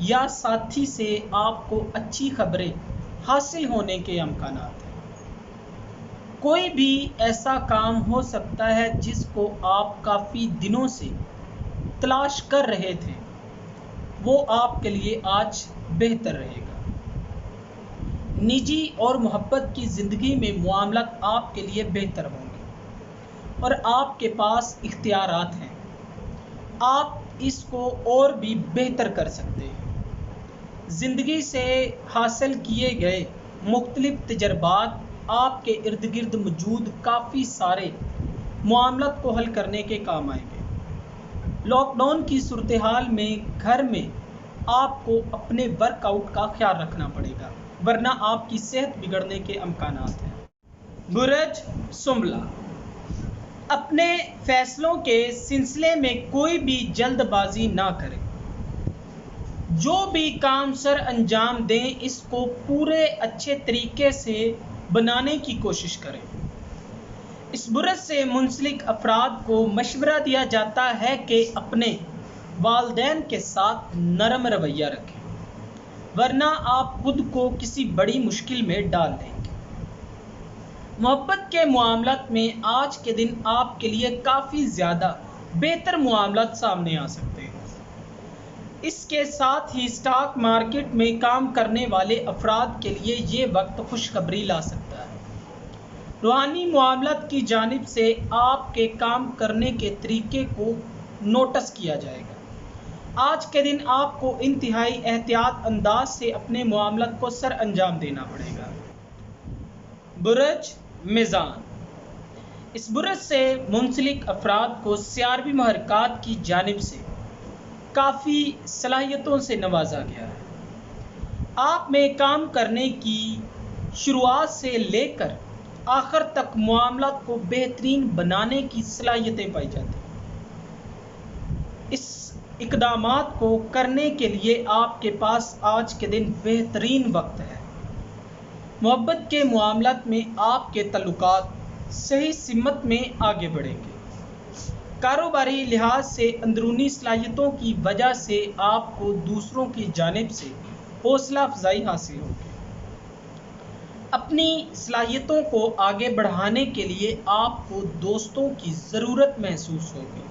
یا ساتھی سے آپ کو اچھی خبریں حاصل ہونے کے امکانات ہیں۔ کوئی بھی ایسا کام ہو سکتا ہے جس کو آپ کافی دنوں سے تلاش کر رہے تھے، وہ آپ کے لیے آج بہتر رہے گا۔ نجی اور محبت کی زندگی میں معاملات آپ کے لیے بہتر ہوں گے اور آپ کے پاس اختیارات ہیں، آپ اس کو اور بھی بہتر کر سکتے ہیں۔ زندگی سے حاصل کیے گئے مختلف تجربات آپ کے ارد گرد موجود کافی سارے معاملات کو حل کرنے کے کام آئیں گے۔ لاک ڈاؤن کی صورتحال میں گھر میں آپ کو اپنے ورک آؤٹ کا خیال رکھنا پڑے گا، ورنہ آپ کی صحت بگڑنے کے امکانات ہیں۔ برج سنبلہ، اپنے فیصلوں کے سلسلے میں کوئی بھی جلد بازی نہ کریں۔ جو بھی کام سر انجام دیں اس کو پورے اچھے طریقے سے بنانے کی کوشش کریں۔ اس برج سے منسلک افراد کو مشورہ دیا جاتا ہے کہ اپنے والدین کے ساتھ نرم رویہ رکھیں، ورنہ آپ خود کو کسی بڑی مشکل میں ڈال دیں گے۔ محبت کے معاملات میں آج کے دن آپ کے لیے کافی زیادہ بہتر معاملات سامنے آ سکتے ہیں۔ اس کے ساتھ ہی اسٹاک مارکیٹ میں کام کرنے والے افراد کے لیے یہ وقت خوشخبری لا سکتا ہے۔ روحانی معاملات کی جانب سے آپ کے کام کرنے کے طریقے کو نوٹس کیا جائے گا۔ آج کے دن آپ کو انتہائی احتیاط انداز سے اپنے معاملات کو سر انجام دینا پڑے گا۔ برج میزان، اس برج سے منسلک افراد کو سیاروی محرکات کی جانب سے کافی صلاحیتوں سے نوازا گیا ہے۔ آپ میں کام کرنے کی شروعات سے لے کر آخر تک معاملات کو بہترین بنانے کی صلاحیتیں پائی جاتی ہیں۔ اس اقدامات کو کرنے کے لیے آپ کے پاس آج کے دن بہترین وقت ہے۔ محبت کے معاملات میں آپ کے تعلقات صحیح سمت میں آگے بڑھیں گے۔ کاروباری لحاظ سے اندرونی صلاحیتوں کی وجہ سے آپ کو دوسروں کی جانب سے حوصلہ افزائی حاصل ہوگی۔ اپنی صلاحیتوں کو آگے بڑھانے کے لیے آپ کو دوستوں کی ضرورت محسوس ہوگی۔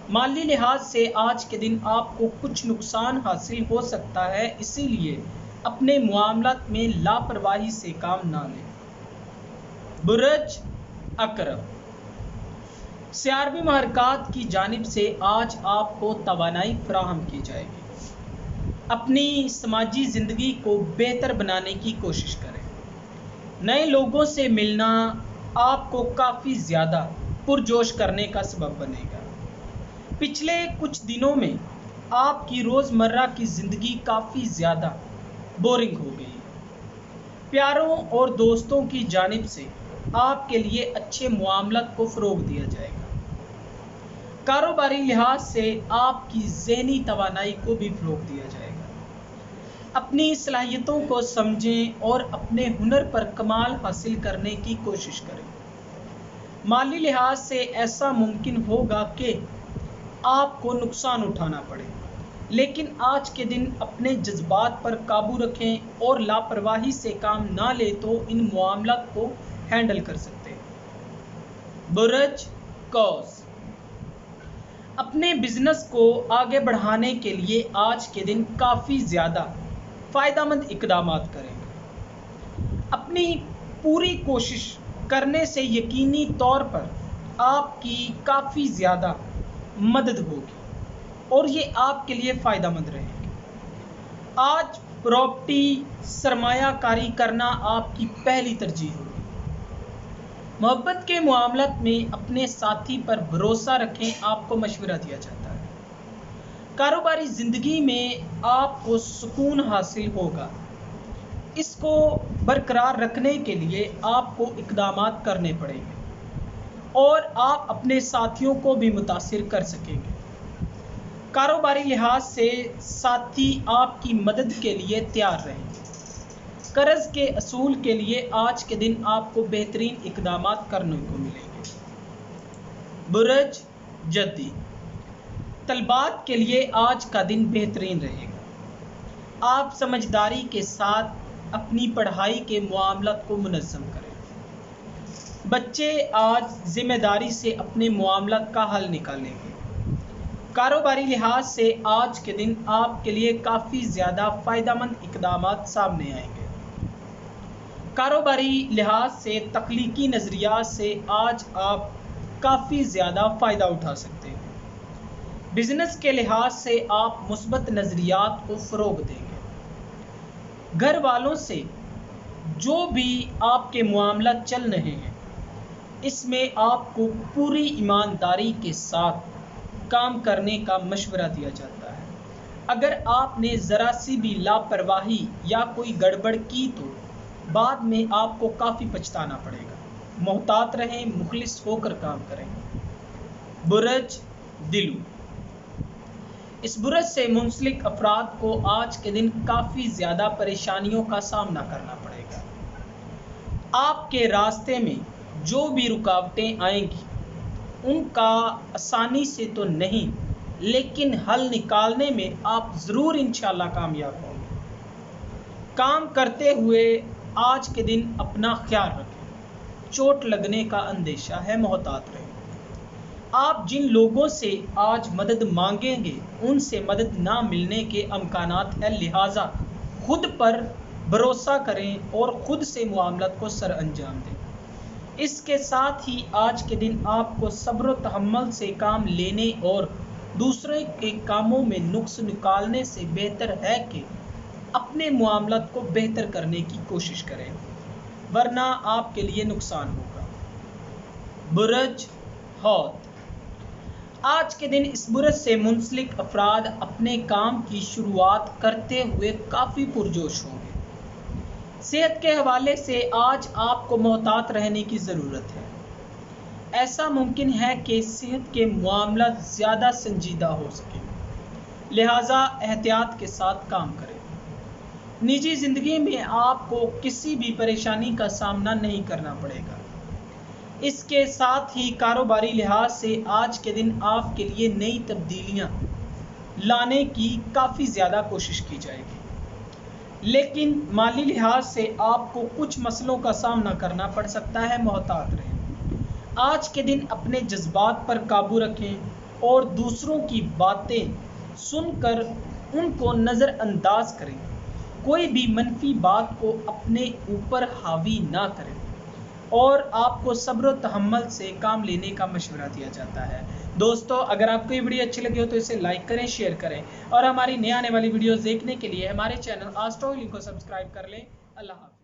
مالی لحاظ سے آج کے دن آپ کو کچھ نقصان حاصل ہو سکتا ہے، اسی لیے اپنے معاملات میں لاپرواہی سے کام نہ لیں۔ برج عقرب، سیاروی محرکات کی جانب سے آج آپ کو توانائی فراہم کی جائے گی۔ اپنی سماجی زندگی کو بہتر بنانے کی کوشش کریں۔ نئے لوگوں سے ملنا آپ کو کافی زیادہ پرجوش کرنے کا سبب بنے گا۔ پچھلے کچھ دنوں میں آپ کی روزمرہ کی زندگی کافی زیادہ بورنگ ہو گئی ہے۔ پیاروں اور دوستوں کی جانب سے آپ کے لیے اچھے معاملات کو فروغ دیا جائے گا۔ کاروباری لحاظ سے آپ کی ذہنی توانائی کو بھی فروغ دیا جائے گا۔ اپنی صلاحیتوں کو سمجھیں اور اپنے ہنر پر کمال حاصل کرنے کی کوشش کریں۔ مالی لحاظ سے ایسا ممکن ہوگا کہ آپ کو نقصان اٹھانا پڑے، لیکن آج کے دن اپنے جذبات پر قابو رکھیں اور لاپرواہی سے کام نہ لیں تو ان معاملات کو ہینڈل کر سکتے ہیں۔ برج قوس، اپنے بزنس کو آگے بڑھانے کے لیے آج کے دن کافی زیادہ فائدہ مند اقدامات کریں۔ اپنی پوری کوشش کرنے سے یقینی طور پر آپ کی کافی زیادہ مدد ہوگی اور یہ آپ کے لیے فائدہ مند رہے گی۔ آج پراپرٹی سرمایہ کاری کرنا آپ کی پہلی ترجیح ہوگی۔ محبت کے معاملات میں اپنے ساتھی پر بھروسہ رکھیں، آپ کو مشورہ دیا جاتا ہے۔ کاروباری زندگی میں آپ کو سکون حاصل ہوگا۔ اس کو برقرار رکھنے کے لیے آپ کو اقدامات کرنے پڑیں گے اور آپ اپنے ساتھیوں کو بھی متاثر کر سکیں گے۔ کاروباری لحاظ سے ساتھی آپ کی مدد کے لیے تیار رہیں گے۔ قرض کے اصول کے لیے آج کے دن آپ کو بہترین اقدامات کرنے کو ملیں گے۔ برج جدی، طلباء کے لیے آج کا دن بہترین رہے گا۔ آپ سمجھداری کے ساتھ اپنی پڑھائی کے معاملات کو منظم کریں۔ بچے آج ذمہ داری سے اپنے معاملات کا حل نکالیں گے۔ کاروباری لحاظ سے آج کے دن آپ کے لیے کافی زیادہ فائدہ مند اقدامات سامنے آئیں گے۔ کاروباری لحاظ سے تخلیقی نظریات سے آج آپ کافی زیادہ فائدہ اٹھا سکتے ہیں۔ بزنس کے لحاظ سے آپ مثبت نظریات کو فروغ دیں گے۔ گھر والوں سے جو بھی آپ کے معاملات چل رہے ہیں اس میں آپ کو پوری ایمانداری کے ساتھ کام کرنے کا مشورہ دیا جاتا ہے۔ اگر آپ نے ذرا سی بھی لاپرواہی یا کوئی گڑبڑ کی تو بعد میں آپ کو کافی پچھتانا پڑے گا۔ محتاط رہیں، مخلص ہو کر کام کریں۔ برج دلو، اس برج سے منسلک افراد کو آج کے دن کافی زیادہ پریشانیوں کا سامنا کرنا پڑے گا۔ آپ کے راستے میں جو بھی رکاوٹیں آئیں گی ان کا آسانی سے تو نہیں لیکن حل نکالنے میں آپ ضرور انشاءاللہ کامیاب ہوں گے۔ کام کرتے ہوئے آج کے دن اپنا خیال رکھیں، چوٹ لگنے کا اندیشہ ہے، محتاط رہیں۔ آپ جن لوگوں سے آج مدد مانگیں گے ان سے مدد نہ ملنے کے امکانات ہیں، لہٰذا خود پر بھروسہ کریں اور خود سے معاملات کو سر انجام دیں۔ اس کے ساتھ ہی آج کے دن آپ کو صبر و تحمل سے کام لینے اور دوسرے کے کاموں میں نقص نکالنے سے بہتر ہے کہ اپنے معاملات کو بہتر کرنے کی کوشش کریں، ورنہ آپ کے لیے نقصان ہوگا۔ برج حوت، آج کے دن اس برج سے منسلک افراد اپنے کام کی شروعات کرتے ہوئے کافی پرجوش ہوں گے۔ صحت کے حوالے سے آج آپ کو محتاط رہنے کی ضرورت ہے۔ ایسا ممکن ہے کہ صحت کے معاملات زیادہ سنجیدہ ہو سکیں، لہٰذا احتیاط کے ساتھ کام کریں۔ نجی زندگی میں آپ کو کسی بھی پریشانی کا سامنا نہیں کرنا پڑے گا۔ اس کے ساتھ ہی کاروباری لحاظ سے آج کے دن آپ کے لیے نئی تبدیلیاں لانے کی کافی زیادہ کوشش کی جائے گی، لیکن مالی لحاظ سے آپ کو کچھ مسئلوں کا سامنا کرنا پڑ سکتا ہے، محتاط رہیں۔ آج کے دن اپنے جذبات پر قابو رکھیں اور دوسروں کی باتیں سن کر ان کو نظر انداز کریں۔ کوئی بھی منفی بات کو اپنے اوپر حاوی نہ کریں اور آپ کو صبر و تحمل سے کام لینے کا مشورہ دیا جاتا ہے۔ دوستو، اگر آپ کو یہ ویڈیو اچھی لگی ہو تو اسے لائک کریں، شیئر کریں اور ہماری نئی آنے والی ویڈیوز دیکھنے کے لیے ہمارے چینل آسٹرو ہیلنگ کو سبسکرائب کر لیں۔ اللہ حافظ۔